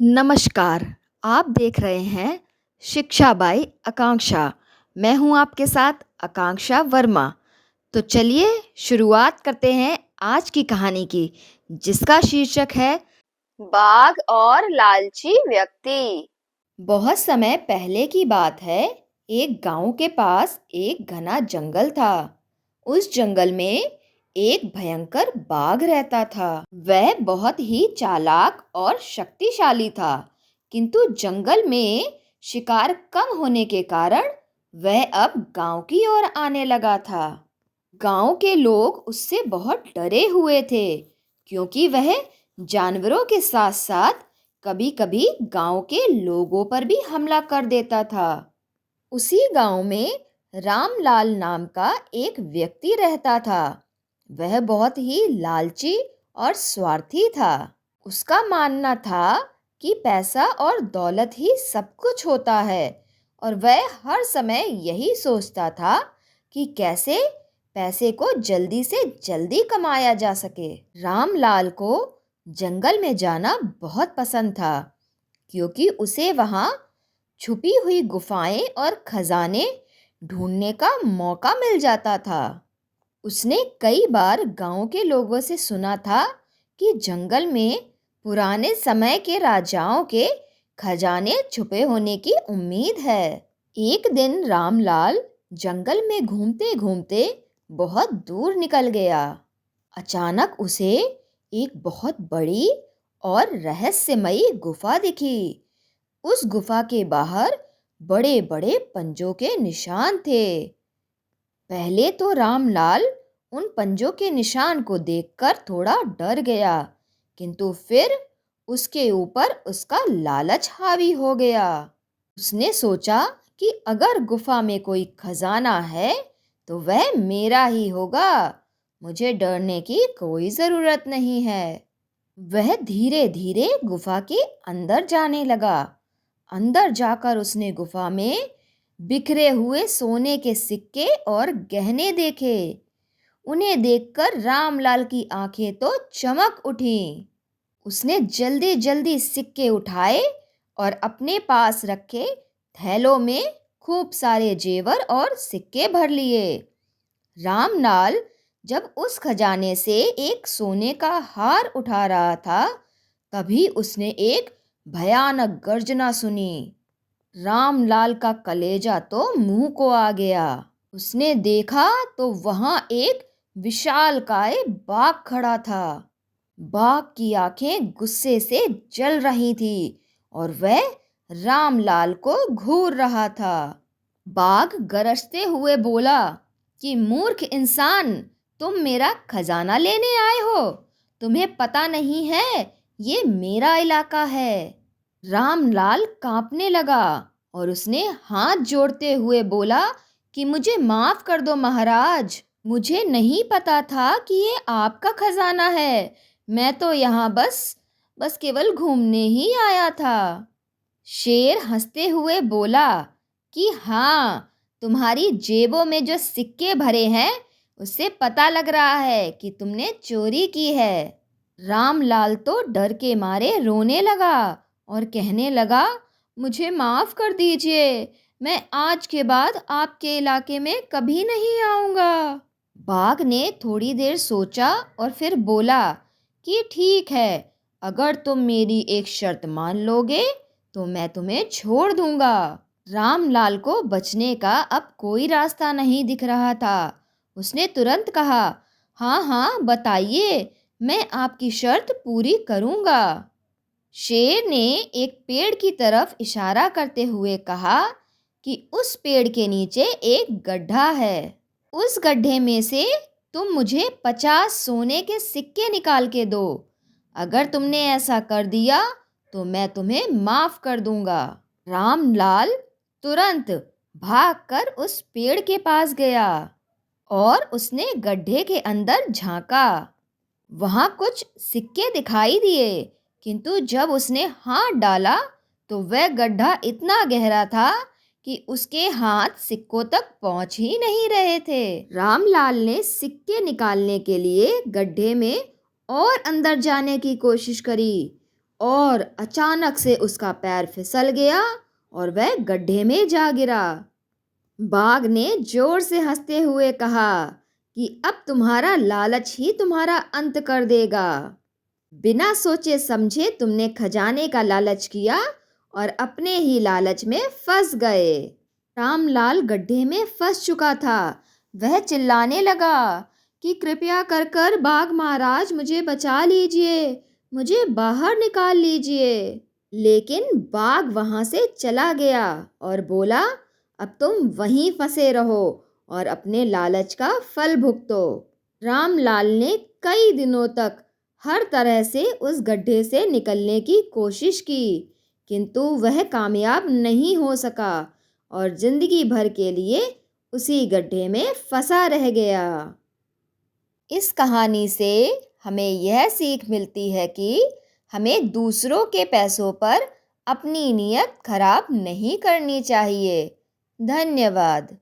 नमस्कार, आप देख रहे हैं शिक्षा बाई आकांक्षा। मैं हूं आपके साथ आकांक्षा वर्मा। तो चलिए शुरुआत करते हैं आज की कहानी की, जिसका शीर्षक है बाघ और लालची व्यक्ति। बहुत समय पहले की बात है। एक गांव के पास एक घना जंगल था। उस जंगल में एक भयंकर बाघ रहता था। वह बहुत ही चालाक और शक्तिशाली था, किंतु जंगल में शिकार कम होने के कारण वह अब गांव की ओर आने लगा था। गांव के लोग उससे बहुत डरे हुए थे, क्योंकि वह जानवरों के साथ-साथ कभी-कभी गांव के लोगों पर भी हमला कर देता था। उसी गांव में रामलाल नाम का एक व्यक्ति रहता था। वह बहुत ही लालची और स्वार्थी था। उसका मानना था कि पैसा और दौलत ही सब कुछ होता है, और वह हर समय यही सोचता था कि कैसे पैसे को जल्दी से जल्दी कमाया जा सके। रामलाल को जंगल में जाना बहुत पसंद था, क्योंकि उसे वहाँ छुपी हुई गुफाएं और खजाने ढूंढने का मौका मिल जाता था। उसने कई बार गांव के लोगों से सुना था कि जंगल में पुराने समय के राजाओं के खजाने छुपे होने की उम्मीद है। एक दिन रामलाल जंगल में घूमते घूमते बहुत दूर निकल गया। अचानक उसे एक बहुत बड़ी और रहस्यमयी गुफा दिखी। उस गुफा के बाहर बड़े बड़े पंजों के निशान थे। पहले तो रामलाल उन पंजों के निशान को देखकर थोड़ा डर गया, किंतु फिर उसके ऊपर उसका लालच हावी हो गया। उसने सोचा कि अगर गुफा में कोई खजाना है तो वह मेरा ही होगा। मुझे डरने की कोई जरूरत नहीं है। वह धीरे धीरे गुफा के अंदर जाने लगा। अंदर जाकर उसने गुफा में बिखरे हुए सोने के सिक्के और गहने देखे। उन्हें देखकर रामलाल की आंखें तो चमक उठीं। उसने जल्दी जल्दी सिक्के उठाए और अपने पास रखे थैलों में खूब सारे जेवर और सिक्के भर लिए। रामलाल जब उस खजाने से एक सोने का हार उठा रहा था, तभी उसने एक भयानक गर्जना सुनी। रामलाल का कलेजा तो मुंह को आ गया। उसने देखा तो वहां एक विशालकाय बाघ खड़ा था। बाघ की आंखें गुस्से से जल रही थी और वह रामलाल को घूर रहा था। बाघ गरजते हुए बोला कि मूर्ख इंसान, तुम मेरा खजाना लेने आए हो? तुम्हें पता नहीं है ये मेरा इलाका है। रामलाल कांपने लगा और उसने हाथ जोड़ते हुए बोला कि मुझे माफ कर दो महाराज, मुझे नहीं पता था कि ये आपका खजाना है। मैं तो यहाँ बस बस केवल घूमने ही आया था। शेर हंसते हुए बोला कि हाँ, तुम्हारी जेबों में जो सिक्के भरे हैं उससे पता लग रहा है कि तुमने चोरी की है। रामलाल तो डर के मारे रोने लगा और कहने लगा, मुझे माफ कर दीजिए, मैं आज के बाद आपके इलाके में कभी नहीं आऊंगा। बाघ ने थोड़ी देर सोचा और फिर बोला कि ठीक है, अगर तुम मेरी एक शर्त मान लोगे तो मैं तुम्हें छोड़ दूंगा। रामलाल को बचने का अब कोई रास्ता नहीं दिख रहा था। उसने तुरंत कहा, हाँ हाँ बताइए, मैं आपकी शर्त पूरी करूंगा। शेर ने एक पेड़ की तरफ इशारा करते हुए कहा कि उस पेड़ के नीचे एक गड्ढा है। उस गड्ढे में से तुम मुझे 50 सोने के सिक्के निकाल के दो। अगर तुमने ऐसा कर दिया तो मैं तुम्हें माफ कर दूंगा। रामलाल तुरंत भागकर उस पेड़ के पास गया और उसने गड्ढे के अंदर झांका। वहां कुछ सिक्के दिखाई दिए, किंतु जब उसने हाथ डाला तो वह गड्ढा इतना गहरा था कि उसके हाथ सिक्कों तक पहुंच ही नहीं रहे थे। रामलाल ने सिक्के निकालने के लिए गड्ढे में और अंदर जाने की कोशिश करी। और अचानक से उसका पैर फिसल गया और वह गड्ढे में जा गिरा। बाघ ने जोर से हंसते हुए कहा कि अब तुम्हारा लालच ही तुम्हारा अंत कर देगा। बिना सोचे समझे तुमने खजाने का लालच किया और अपने ही लालच में फंस गए। रामलाल गड्ढे में फंस चुका था। वह चिल्लाने लगा कि कृपया कर कर बाघ महाराज मुझे बचा लीजिए, मुझे बाहर निकाल लीजिए। लेकिन बाघ वहां से चला गया और बोला, अब तुम वहीं फंसे रहो और अपने लालच का फल भुगतो। रामलाल ने कई दिनों तक हर तरह से उस गड्ढे से निकलने की कोशिश की, किंतु वह कामयाब नहीं हो सका और जिंदगी भर के लिए उसी गड्ढे में फंसा रह गया। इस कहानी से हमें यह सीख मिलती है कि हमें दूसरों के पैसों पर अपनी नीयत खराब नहीं करनी चाहिए। धन्यवाद।